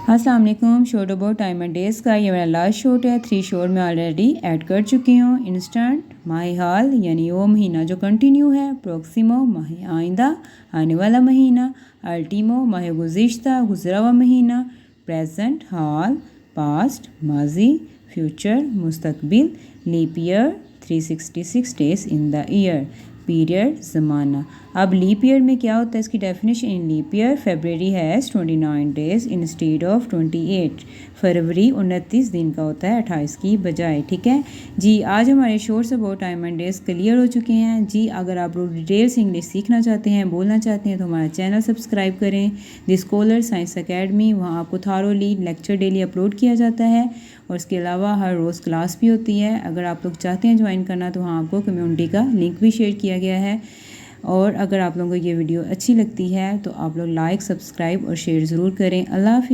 अस्सलाम वालेकुम। Shot about time and days का ये मेरा लास्ट शोट है। 3 शोट में ऑलरेडी ऐड कर चुकी हूँ। इंस्टेंट माह हाल यानी वो महीना जो कंटिन्यू है, प्रोक्सिमो माह आइंदा आने वाला महीना, अल्टीमो माह गुज़िश्ता गुज़रा हुआ महीना, प्रेजेंट हाल पास्ट माजी, फ्यूचर मुस्तकबिल, leap year 366 days in the year, period ज़माना। अब लीप ईयर में क्या होता है, इसकी definition. In leap year February has 29 days instead of 28। फरवरी 29 दिन का होता है 28 की बजाय। ठीक है जी। आज हमारे shorts about time and days clear हो चुके हैं जी। अगर आप लोग डिटेल से इंग्लिश सीखना चाहते हैं, बोलना चाहते हैं, तो हमारा चैनल सब्सक्राइब करें, द स्कॉलर साइंस एकेडमी। वहाँ आपको थारोली लेक्चर डेली अपलोड किया जाता है और इसके अलावा हर रोज़ क्लास भी होती है। अगर आप लोग चाहते हैं ज्वाइन करना, तो वहाँ आपको कम्युनिटी का लिंक भी शेयर किया गया है। और अगर आप लोगों को ये वीडियो अच्छी लगती है तो आप लोग लाइक, सब्सक्राइब और शेयर ज़रूर करें। अल्लाह हाफ़िज़।